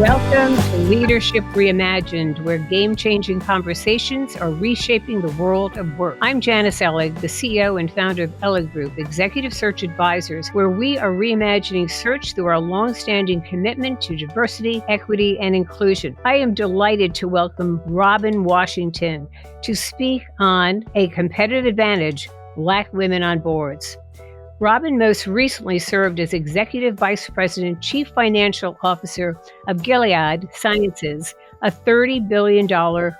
Welcome to Leadership Reimagined, where game-changing conversations are reshaping the world of work. I'm Janice Ellig, the CEO and founder of Ellig Group, Executive Search Advisors, where we are reimagining search through our long-standing commitment to diversity, equity, and inclusion. I am delighted to welcome Robin Washington to speak on a competitive advantage, Black women on boards. Robin most recently served as Executive Vice President, Chief Financial Officer of Gilead Sciences, a $30 billion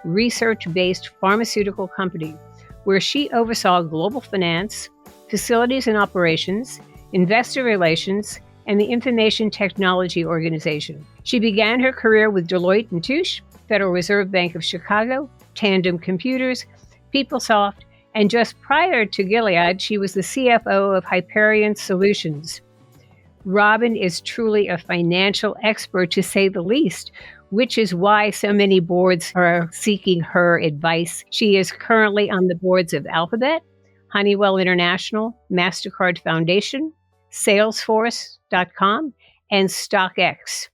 research-based pharmaceutical company, where she oversaw global finance, facilities and operations, investor relations, and the Information Technology Organization. She began her career with Deloitte & Touche, Federal Reserve Bank of Chicago, Tandem Computers, PeopleSoft, and just prior to Gilead, she was the CFO of Hyperion Solutions. Robin is truly a financial expert, to say the least, which is why so many boards are seeking her advice. She is currently on the boards of Alphabet, Honeywell International, Mastercard Foundation, Salesforce.com, and StockX.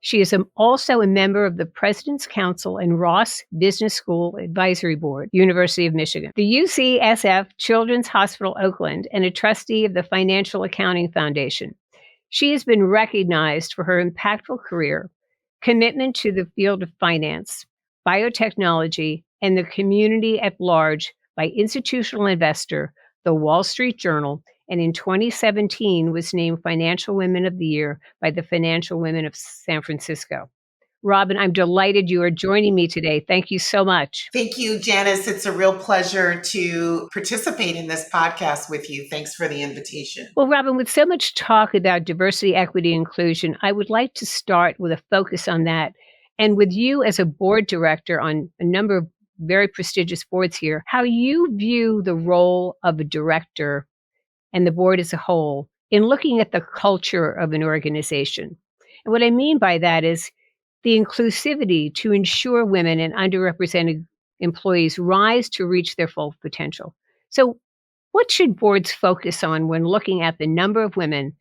She is also a member of the President's Council and Ross Business School Advisory Board, University of Michigan, the UCSF Children's Hospital Oakland, and a trustee of the Financial Accounting Foundation. She has been recognized for her impactful career, commitment to the field of finance, biotechnology, and the community at large by Institutional Investor, the Wall Street Journal, and in 2017 was named Financial Women of the Year by the Financial Women of San Francisco. Robin, I'm delighted you are joining me today. Thank you so much. Thank you, Janice. It's a real pleasure to participate in this podcast with you. Thanks for the invitation. Well, Robin, with so much talk about diversity, equity, inclusion, I would like to start with a focus on that. And with you as a board director on a number of very prestigious boards here, how you view the role of a director and the board as a whole in looking at the culture of an organization. And what I mean by that is the inclusivity to ensure women and underrepresented employees rise to reach their full potential. So what should boards focus on when looking at the number of women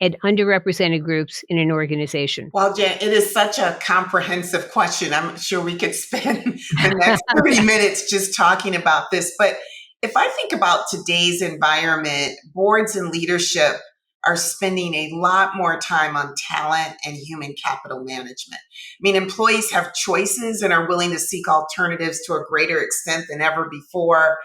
and underrepresented groups in an organization? Well, Jan, it is such a comprehensive question. I'm sure we could spend the next 30 minutes just talking about this. But if I think about today's environment, boards and leadership are spending a lot more time on talent and human capital management. I mean, employees have choices and are willing to seek alternatives to a greater extent than ever before.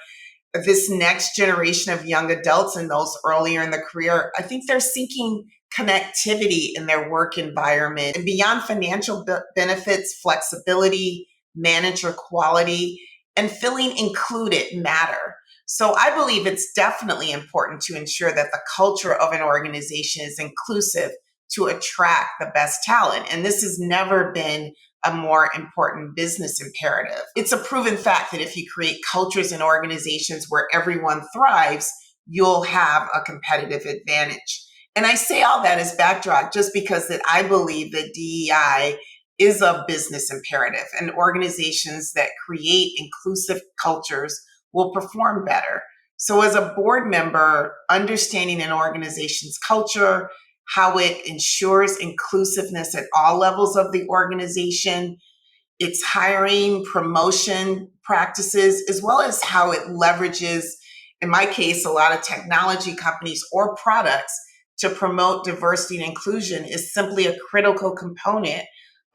This next generation of young adults and those earlier in the career, I think they're seeking connectivity in their work environment. And beyond financial benefits, flexibility, manager quality, and feeling included matter. So I believe it's definitely important to ensure that the culture of an organization is inclusive to attract the best talent. And this has never been a more important business imperative. It's a proven fact that if you create cultures and organizations where everyone thrives, you'll have a competitive advantage. And I say all that as backdrop just because that I believe that DEI is a business imperative, and organizations that create inclusive cultures will perform better. So as a board member, understanding an organization's culture, how it ensures inclusiveness at all levels of the organization, its hiring, promotion practices, as well as how it leverages, in my case, a lot of technology companies or products to promote diversity and inclusion is simply a critical component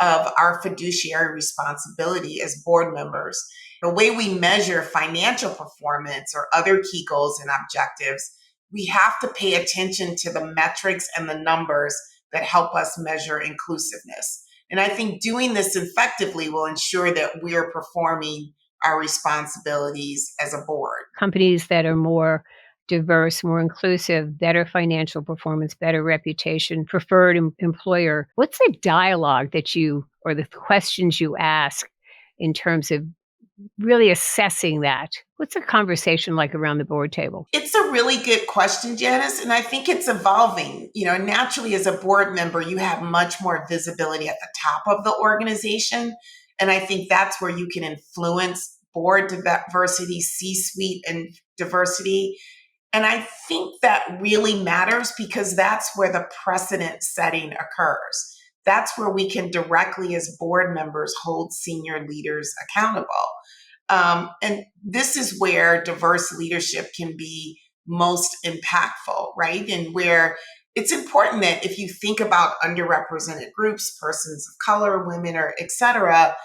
of our fiduciary responsibility as board members. The way we measure financial performance or other key goals and objectives, we have to pay attention to the metrics and the numbers that help us measure inclusiveness. And I think doing this effectively will ensure that we are performing our responsibilities as a board. Companies that are more diverse, more inclusive, better financial performance, better reputation, preferred employer. What's the dialogue that you, or the questions you ask in terms of really assessing that? What's a conversation like around the board table? It's a really good question, Janice, and I think it's evolving. Naturally, as a board member, you have much more visibility at the top of the organization, and I think that's where you can influence board diversity, C-suite and diversity. And I think that really matters because that's where the precedent setting occurs. that's where we can directly, as board members, hold senior leaders accountable. And this is where diverse leadership can be most impactful, right? And where it's important that if you think about underrepresented groups, persons of color, women, or et cetera,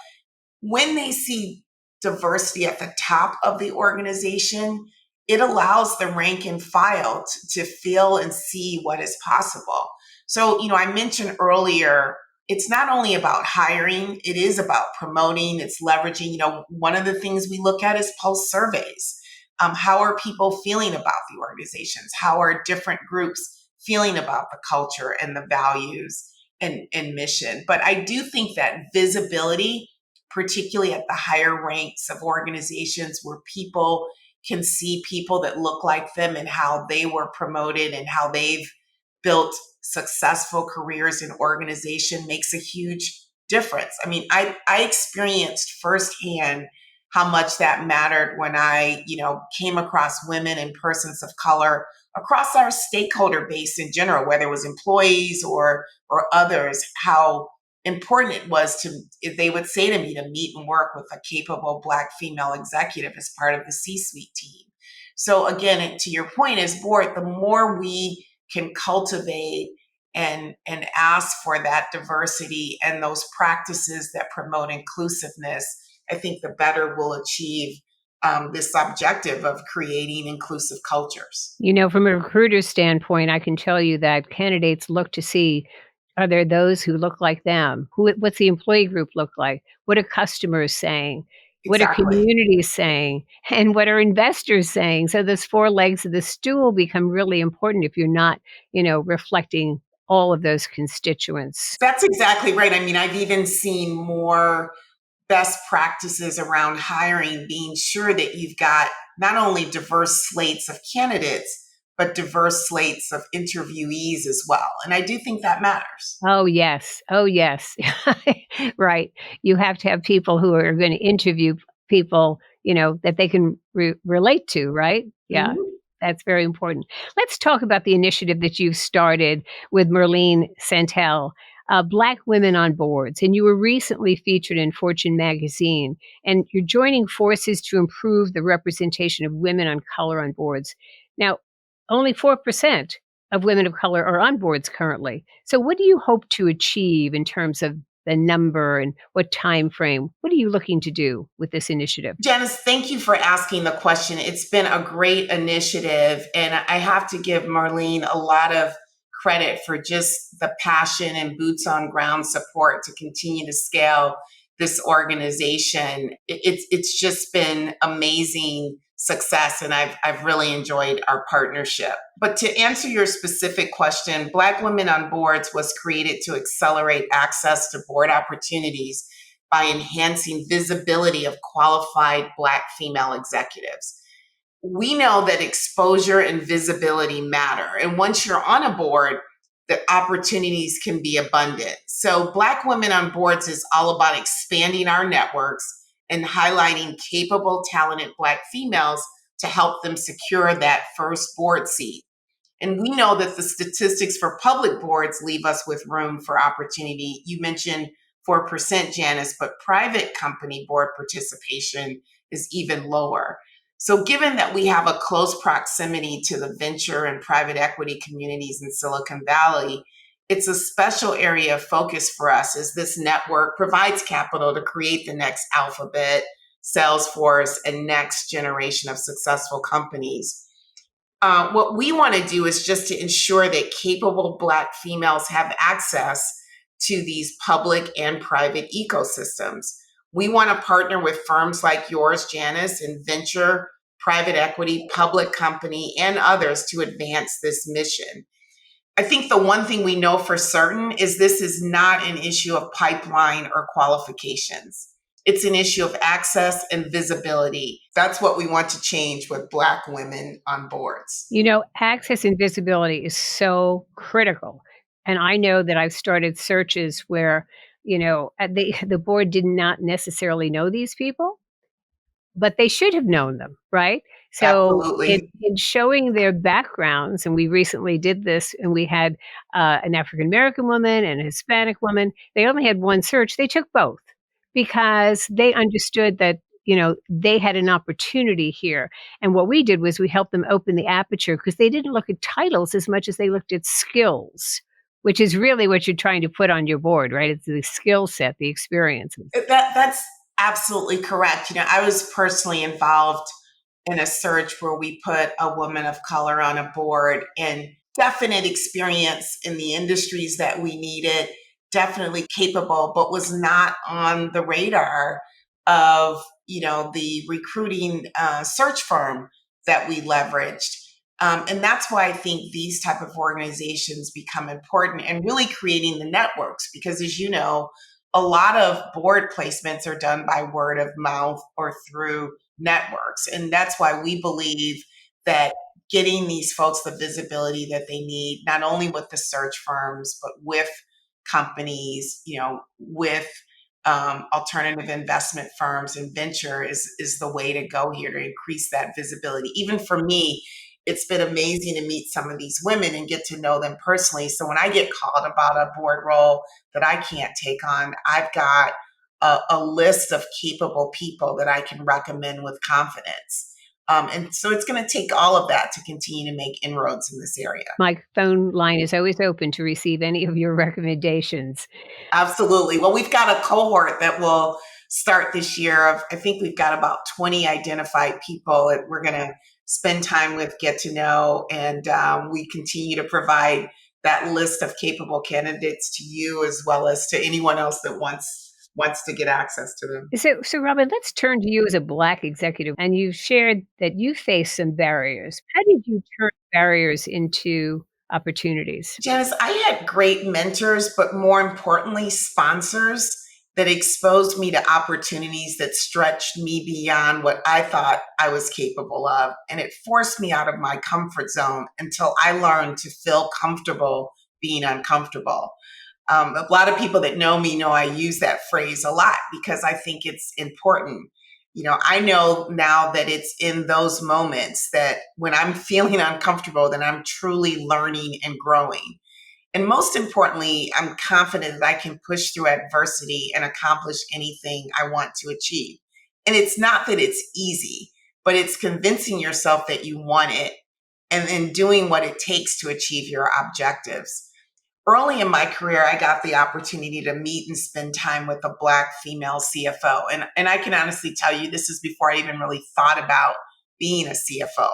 when they see diversity at the top of the organization, it allows the rank and file to feel and see what is possible. So, I mentioned earlier, it's not only about hiring, it is about promoting, it's leveraging. One of the things we look at is pulse surveys. How are people feeling about the organizations? How are different groups feeling about the culture and the values and mission? But I do think that visibility, particularly at the higher ranks of organizations where people can see people that look like them and how they were promoted and how they've built successful careers in organization, makes a huge difference. I mean, I experienced firsthand how much that mattered when I, came across women and persons of color across our stakeholder base in general, whether it was employees or others, how important it was they would say to me to meet and work with a capable Black female executive as part of the C-suite team. So again, to your point as board, the more we can cultivate and ask for that diversity and those practices that promote inclusiveness, I think the better we'll achieve this objective of creating inclusive cultures. From a recruiter's standpoint, I can tell you that candidates look to see, are there those who look like them? What's the employee group look like? What are customers saying? What are Exactly. communities saying? And what are investors saying? So those four legs of the stool become really important if you're not, reflecting all of those constituents. That's exactly right. I mean, I've even seen more best practices around hiring, being sure that you've got not only diverse slates of candidates, but diverse slates of interviewees as well. And I do think that matters. Oh, yes. Oh, yes. Right. You have to have people who are going to interview people, that they can relate to, right? Yeah. Mhm. That's very important. Let's talk about the initiative that you've started with Merlene Santel, Black Women on Boards. And you were recently featured in Fortune magazine. And you're joining forces to improve the representation of women on color on boards. Now, only 4% of women of color are on boards currently. So what do you hope to achieve in terms of the number and what time frame? What are you looking to do with this initiative? Janice, thank you for asking the question. It's been a great initiative, and I have to give Marlene a lot of credit for just the passion and boots on ground support to continue to scale this organization. It's just been amazing success, and I've really enjoyed our partnership. But to answer your specific question, Black Women on Boards was created to accelerate access to board opportunities by enhancing visibility of qualified Black female executives. We know that exposure and visibility matter. And once you're on a board, the opportunities can be abundant. So, Black Women on Boards is all about expanding our networks and highlighting capable, talented Black females to help them secure that first board seat. And we know that the statistics for public boards leave us with room for opportunity. You mentioned 4%, Janice, but private company board participation is even lower. So, given that we have a close proximity to the venture and private equity communities in Silicon Valley, it's a special area of focus for us as this network provides capital to create the next Alphabet, Salesforce, and next generation of successful companies. What we want to do is just to ensure that capable Black females have access to these public and private ecosystems. We want to partner with firms like yours, Janice, in venture, private equity, public company, and others to advance this mission. I think the one thing we know for certain is this is not an issue of pipeline or qualifications. It's an issue of access and visibility. That's what we want to change with Black women on boards. Access and visibility is so critical. And I know that I've started searches where, the board did not necessarily know these people, but they should have known them, right? So Absolutely. in showing their backgrounds, and we recently did this, and we had an African American woman and a Hispanic woman. They only had one search. They took both because they understood that they had an opportunity here. And what we did was we helped them open the aperture because they didn't look at titles as much as they looked at skills, which is really what you're trying to put on your board, right? It's the skill set, the experiences. That's absolutely correct. I was personally involved in a search where we put a woman of color on a board and definite experience in the industries that we needed, definitely capable, but was not on the radar of, the recruiting search firm that we leveraged. And that's why I think these type of organizations become important and really creating the networks, because as you know, a lot of board placements are done by word of mouth or through networks. And that's why we believe that getting these folks the visibility that they need, not only with the search firms, but with companies, with alternative investment firms and venture is the way to go here to increase that visibility. Even for me, it's been amazing to meet some of these women and get to know them personally. So when I get called about a board role that I can't take on, I've got a list of capable people that I can recommend with confidence. And so it's going to take all of that to continue to make inroads in this area. My phone line is always open to receive any of your recommendations. Absolutely. Well, we've got a cohort that will start this year of, I think we've got about 20 identified people that we're going to spend time with, get to know, and we continue to provide that list of capable candidates to you as well as to anyone else that wants to get access to them. So Robin, let's turn to you as a Black executive. And you shared that you faced some barriers. How did you turn barriers into opportunities? Janice, I had great mentors, but more importantly, sponsors that exposed me to opportunities that stretched me beyond what I thought I was capable of. And it forced me out of my comfort zone until I learned to feel comfortable being uncomfortable. A lot of people that know me know I use that phrase a lot because I think it's important. I know now that it's in those moments that when I'm feeling uncomfortable, that I'm truly learning and growing. And most importantly, I'm confident that I can push through adversity and accomplish anything I want to achieve. And it's not that it's easy, but it's convincing yourself that you want it and then doing what it takes to achieve your objectives. Early in my career, I got the opportunity to meet and spend time with a Black female CFO. And I can honestly tell you, this is before I even really thought about being a CFO.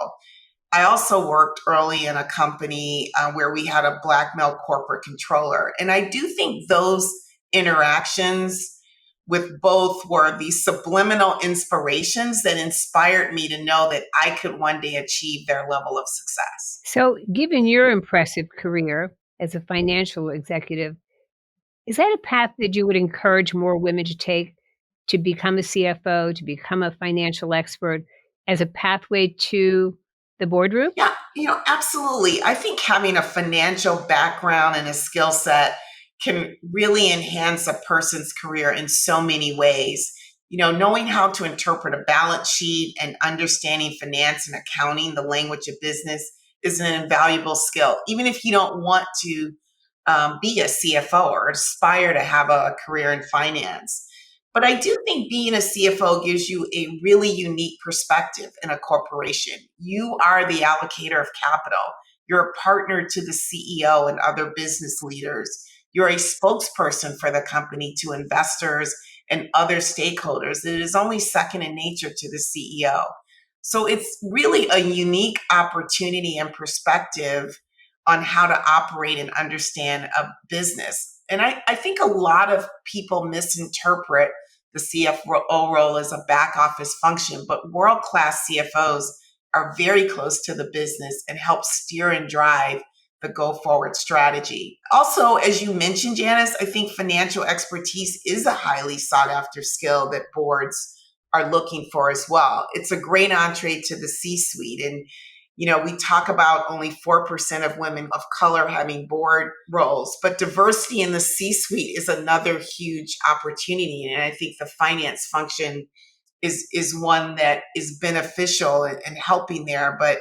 I also worked early in a company where we had a Black male corporate controller. And I do think those interactions with both were these subliminal inspirations that inspired me to know that I could one day achieve their level of success. So, given your impressive career as a financial executive, is that a path that you would encourage more women to take to become a CFO, to become a financial expert as a pathway to the boardroom? Yeah, absolutely. I think having a financial background and a skill set can really enhance a person's career in so many ways. Knowing how to interpret a balance sheet and understanding finance and accounting, the language of business, is an invaluable skill, even if you don't want to be a CFO or aspire to have a career in finance. But I do think being a CFO gives you a really unique perspective in a corporation. You are the allocator of capital. You're a partner to the CEO and other business leaders. You're a spokesperson for the company to investors and other stakeholders. It is only second in nature to the CEO. So it's really a unique opportunity and perspective on how to operate and understand a business. And I think a lot of people misinterpret the CFO role as a back office function, but world class CFOs are very close to the business and help steer and drive the go forward strategy. Also, as you mentioned, Janice, I think financial expertise is a highly sought after skill that boards are looking for as well. It's a great entree to the C suite. And we talk about only 4% of women of color having board roles, but diversity in the C suite is another huge opportunity. And I think the finance function is one that is beneficial and helping there. But,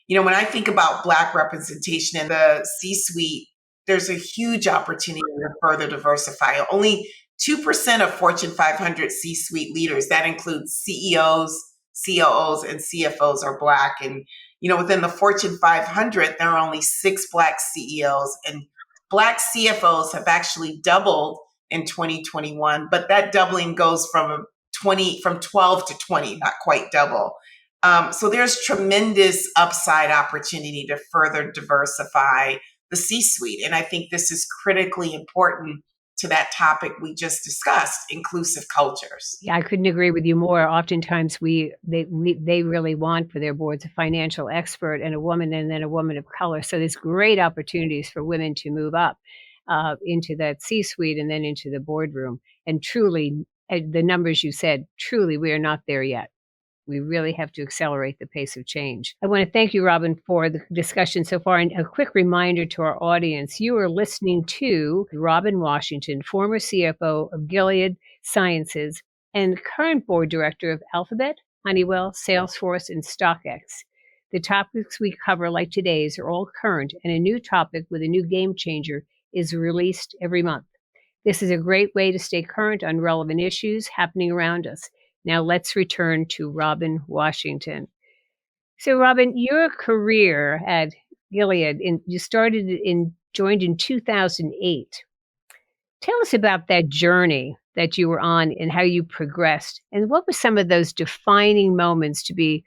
when I think about Black representation in the C-suite, there's a huge opportunity to further diversify. Only 2% of Fortune 500 C-suite leaders, that includes CEOs, COOs, and CFOs, are Black. And, within the Fortune 500, there are only 6 Black CEOs, and Black CFOs have actually doubled in 2021, but that doubling goes from 12 to 20, not quite double. So there's tremendous upside opportunity to further diversify the C-suite. And I think this is critically important to that topic we just discussed, inclusive cultures. Yeah, I couldn't agree with you more. Oftentimes they really want for their boards a financial expert and a woman, and then a woman of color. So there's great opportunities for women to move up into that C-suite and then into the boardroom. And truly, the numbers you said, truly, we are not there yet. We really have to accelerate the pace of change. I want to thank you, Robin, for the discussion so far. And a quick reminder to our audience, you are listening to Robin Washington, former CFO of Gilead Sciences and current board director of Alphabet, Honeywell, Salesforce, and StockX. The topics we cover, like today's, are all current, and a new topic with a new game changer is released every month. This is a great way to stay current on relevant issues happening around us. Now let's return to Robin Washington. So, Robin, your career at Gilead, you joined in 2008. Tell us about that journey that you were on and how you progressed, and what were some of those defining moments to be,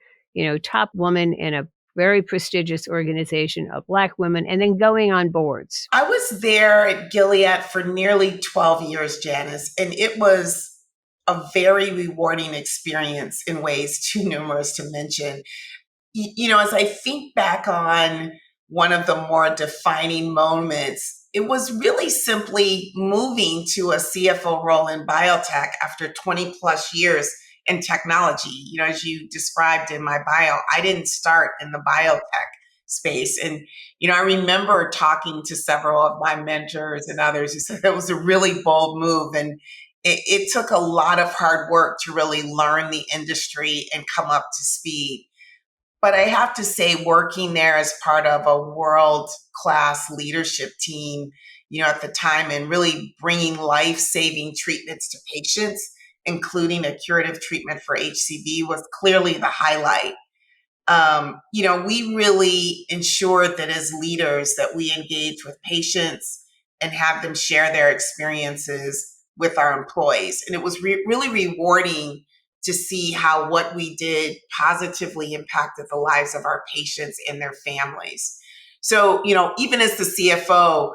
top woman in a very prestigious organization of Black women, and then going on boards. I was there at Gilead for nearly 12 years, Janice, and it was a very rewarding experience in ways too numerous to mention. As I think back on one of the more defining moments, it was really simply moving to a CFO role in biotech after 20 plus years in technology. As you described in my bio, I didn't start in the biotech space. And, I remember talking to several of my mentors and others who said that was a really bold move. And it took a lot of hard work to really learn the industry and come up to speed. But I have to say, working there as part of a world-class leadership team, at the time, and really bringing life-saving treatments to patients, including a curative treatment for HCV, was clearly the highlight. We really ensured that as leaders that we engage with patients and have them share their experiences with our employees. And it was really rewarding to see how what we did positively impacted the lives of our patients and their families. So, even as the CFO,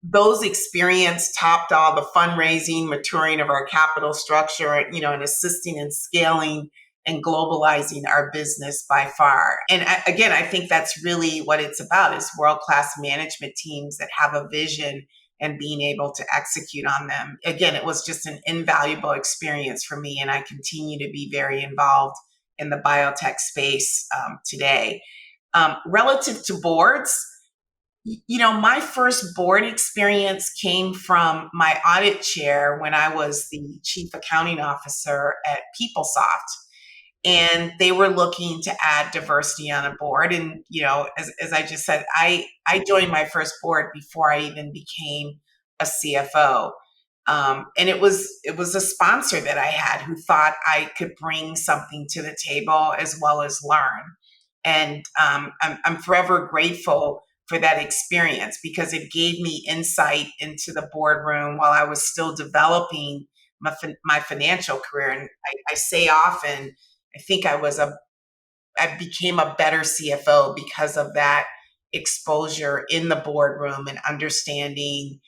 those experiences topped all the fundraising, maturing of our capital structure, and assisting in scaling and globalizing our business by far. And again, I think that's really what it's about, is world-class management teams that have a vision and being able to execute on them. Again, it was just an invaluable experience for me, and I continue to be very involved in the biotech space today. Relative to boards, my first board experience came from my audit chair when I was the chief accounting officer at PeopleSoft. And they were looking to add diversity on a board. And, as I just said, I joined my first board before I even became a CFO. And it was a sponsor that I had who thought I could bring something to the table as well as learn. And I'm forever grateful for that experience, because it gave me insight into the boardroom while I was still developing my financial career. And I say often, I think I became a better CFO because of that exposure in the boardroom and understanding,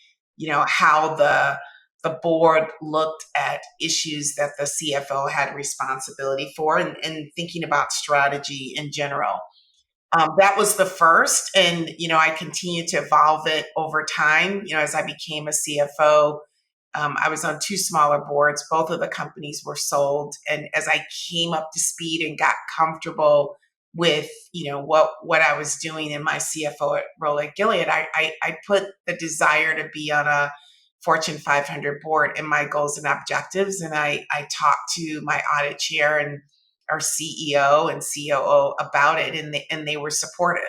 how the board looked at issues that the CFO had responsibility for, and thinking about strategy in general. That was the first, and I continued to evolve it over time. As I became a CFO, I was on 2 smaller boards. Both of the companies were sold. And as I came up to speed and got comfortable with, what I was doing in my CFO role at Gilead, I put the desire to be on a Fortune 500 board and my goals and objectives. And I talked to my audit chair and our CEO and COO about it, and they were supportive.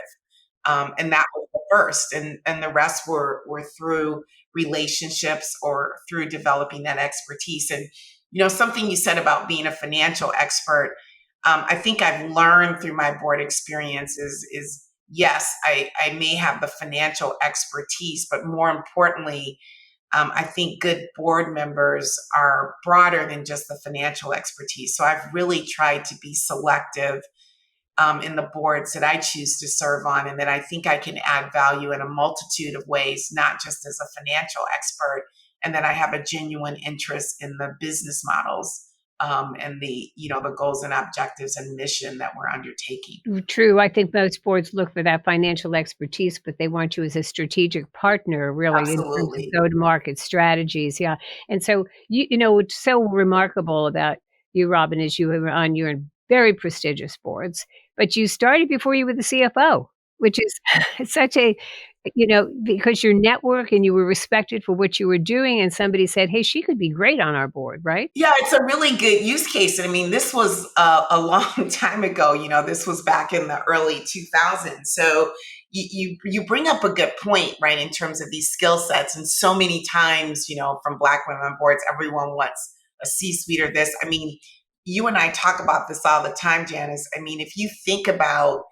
And that was the first, and the rest were through relationships or through developing that expertise. And something you said about being a financial expert, I think I've learned through my board experience is yes, I may have the financial expertise, but more importantly, I think good board members are broader than just the financial expertise. So I've really tried to be selective in the boards that I choose to serve on, and that I think I can add value in a multitude of ways, not just as a financial expert, and that I have a genuine interest in the business models and the goals and objectives and mission that we're undertaking. True. I think most boards look for that financial expertise, but they want you as a strategic partner, really, in terms of Absolutely. go-to-market strategies. Yeah. And so, what's so remarkable about you, Robin, is you were on your very prestigious boards, but you started before you were the CFO, which is such a, because your network and you were respected for what you were doing, and somebody said, hey, she could be great on our board, right? Yeah, it's a really good use case. And I mean, this was a long time ago. This was back in the early 2000s. So you bring up a good point, right, in terms of these skill sets. And so many times, from Black women on boards, everyone wants a C-suite or this. I mean, you and I talk about this all the time, Janice. I mean, if you think about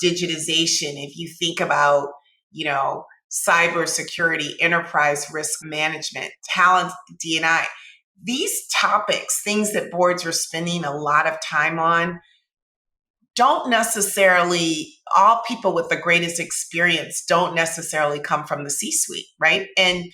digitization, if you think about, cybersecurity, enterprise risk management, talent, D&I, these topics, things that boards are spending a lot of time on, don't necessarily, all people with the greatest experience don't necessarily come from the C-suite, right? And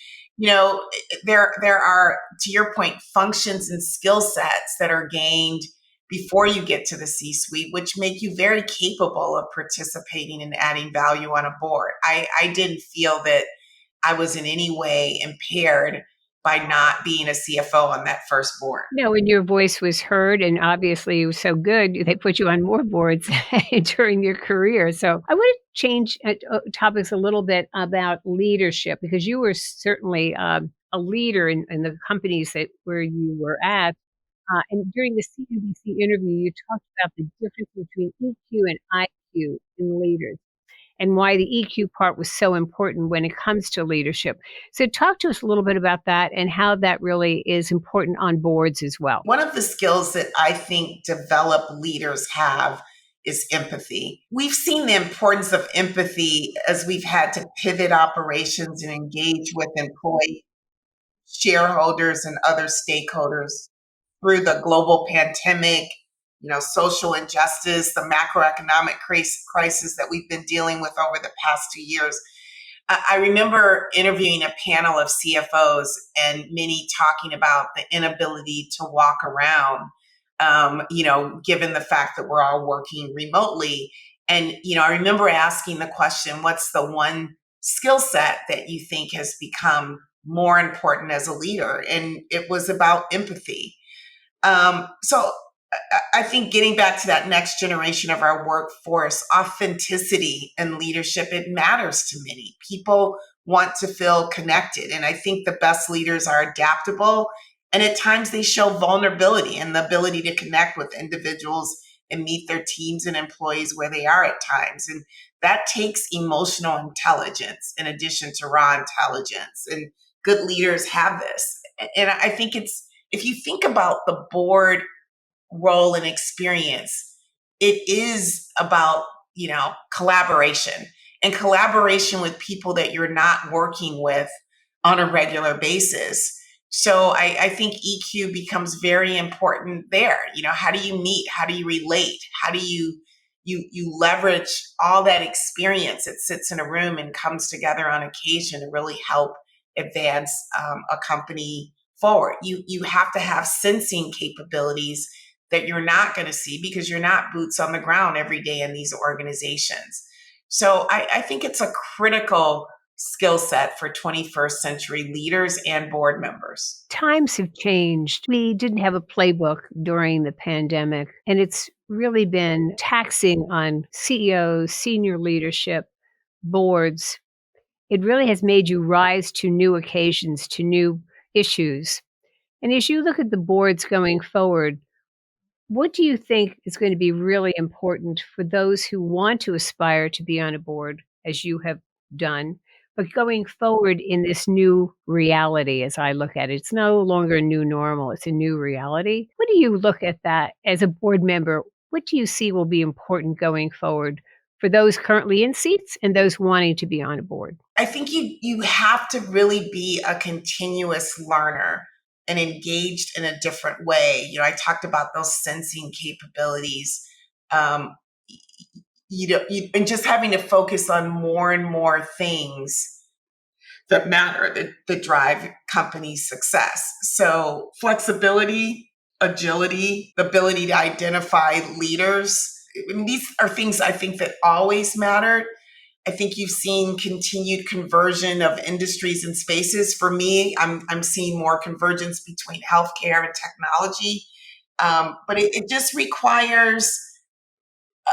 there are, to your point, functions and skill sets that are gained before you get to the C-suite, which make you very capable of participating and adding value on a board. I didn't feel that I was in any way impaired by not being a CFO on that first board. No, and your voice was heard, and obviously it was so good, they put you on more boards during your career. So I want to change topics a little bit about leadership, because you were certainly a leader in the companies where you were at. And during the CNBC interview, you talked about the difference between EQ and IQ in leaders, and why the EQ part was so important when it comes to leadership. So talk to us a little bit about that and how that really is important on boards as well. One of the skills that I think developed leaders have is empathy. We've seen the importance of empathy as we've had to pivot operations and engage with employees, shareholders, and other stakeholders through the global pandemic, social injustice, the macroeconomic crisis that we've been dealing with over the past 2 years. I remember interviewing a panel of CFOs and many talking about the inability to walk around, given the fact that we're all working remotely. And, I remember asking the question, what's the one skill set that you think has become more important as a leader? And it was about empathy. So I think getting back to that next generation of our workforce, authenticity and leadership, it matters to many. People want to feel connected. And I think the best leaders are adaptable. And at times they show vulnerability and the ability to connect with individuals and meet their teams and employees where they are at times. And that takes emotional intelligence in addition to raw intelligence. And good leaders have this. And I think if you think about the board role and experience, it is about, collaboration, and collaboration with people that you're not working with on a regular basis. So I think EQ becomes very important there. How do you meet? How do you relate? How do you leverage all that experience that sits in a room and comes together on occasion to really help advance a company forward? You have to have sensing capabilities that you're not going to see because you're not boots on the ground every day in these organizations. So I think it's a critical skill set for 21st century leaders and board members. Times have changed. We didn't have a playbook during the pandemic, and it's really been taxing on CEOs, senior leadership, boards. it really has made you rise to new occasions, to new issues. And as you look at the boards going forward, what do you think is going to be really important for those who want to aspire to be on a board, as you have done, but going forward in this new reality, as I look at it? It's no longer a new normal, it's a new reality. What do you look at that as a board member? What do you see will be important going forward for those currently in seats and those wanting to be on a board? I think you have to really be a continuous learner and engaged in a different way. You know, I talked about those sensing capabilities. Um, and just having to focus on more and more things that matter, that drive company success. So flexibility, agility, the ability to identify leaders. I mean, these are things I think that always mattered. I think you've seen continued conversion of industries and spaces. For me, I'm seeing more convergence between healthcare and technology. But it just requires,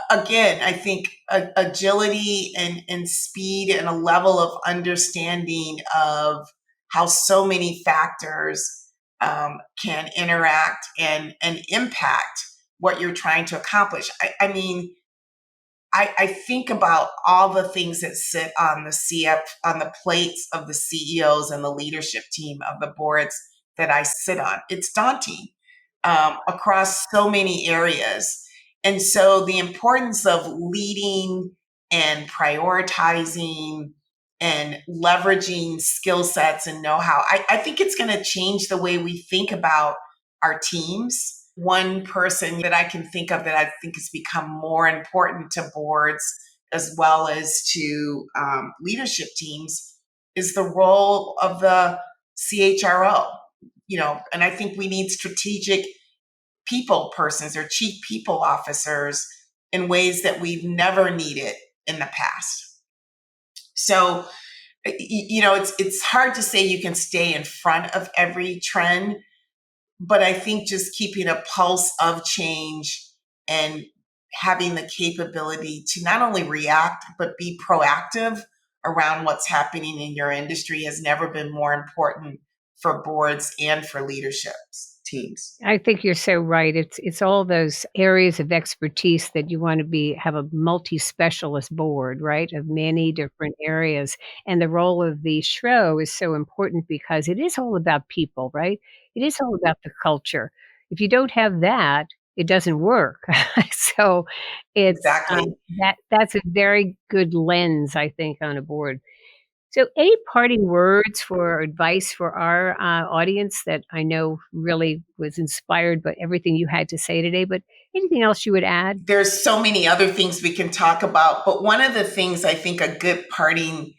again, I think agility and speed and a level of understanding of how so many factors can interact and impact what you're trying to accomplish. I mean, I think about all the things that sit on the on the plates of the CEOs and the leadership team of the boards that I sit on. It's daunting across so many areas. And so the importance of leading and prioritizing and leveraging skill sets and know-how, I think it's going to change the way we think about our teams. One person that I can think of that I think has become more important to boards as well as to leadership teams is the role of the CHRO. You know, and I think we need strategic people persons or chief people officers in ways that we've never needed in the past. So, you know, it's hard to say you can stay in front of every trend, but I think just keeping a pulse of change and having the capability to not only react, but be proactive around what's happening in your industry has never been more important for boards and for leadership teams. I think you're so right. It's all those areas of expertise that you want to have a multi-specialist board, right? Of many different areas. And the role of the SHRO is so important because it is all about people, right? It is all about the culture. If you don't have that, it doesn't work. So it's Exactly. that's a very good lens, I think, on a board. So, any parting words for advice for our audience that I know really was inspired by everything you had to say today, but anything else you would add? There's so many other things we can talk about, but one of the things I think a good parting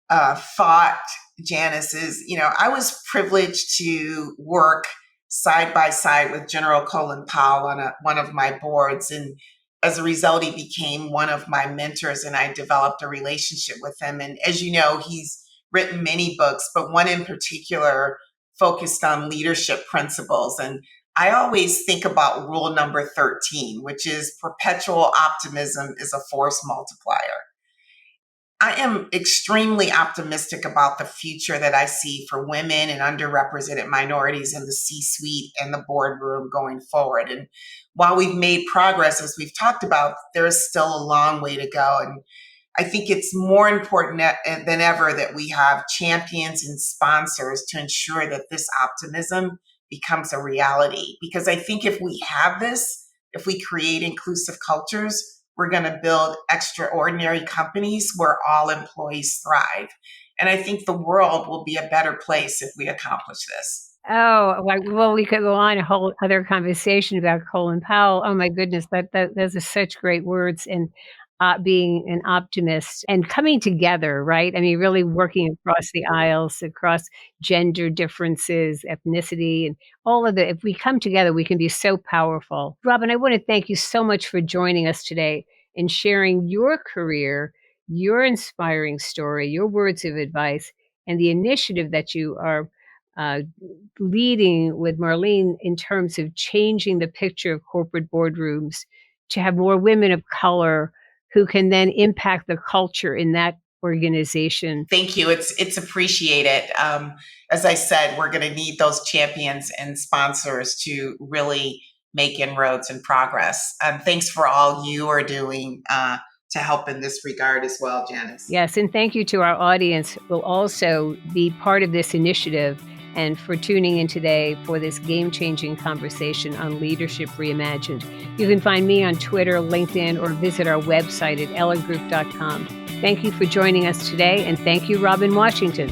thought, Janice, is, you know, I was privileged to work side by side with General Colin Powell on one of my boards. And as a result, he became one of my mentors and I developed a relationship with him. And as you know, he's written many books, but one in particular focused on leadership principles. And I always think about rule number 13, which is perpetual optimism is a force multiplier. I am extremely optimistic about the future that I see for women and underrepresented minorities in the C-suite and the boardroom going forward. And while we've made progress, as we've talked about, there is still a long way to go. And I think it's more important than ever that we have champions and sponsors to ensure that this optimism becomes a reality. Because I think if we have this, if we create inclusive cultures, we're going to build extraordinary companies where all employees thrive. And I think the world will be a better place if we accomplish this. Oh, well, we could go on a whole other conversation about Colin Powell. Oh my goodness, those are such great words. And being an optimist and coming together, right? I mean, really working across the aisles, across gender differences, ethnicity, and all of the. If we come together, we can be so powerful. Robin, I want to thank you so much for joining us today and sharing your career, your inspiring story, your words of advice, and the initiative that you are uh, leading with Marlene in terms of changing the picture of corporate boardrooms to have more women of color who can then impact the culture in that organization. Thank you. It's appreciated. As I said, we're going to need those champions and sponsors to really make inroads and progress. Thanks for all you are doing to help in this regard as well, Janice. Yes, and thank you to our audience who will also be part of this initiative and for tuning in today for this game-changing conversation on Leadership Reimagined. You can find me on Twitter, LinkedIn, or visit our website at elliggroup.com. Thank you for joining us today, and thank you, Robin Washington.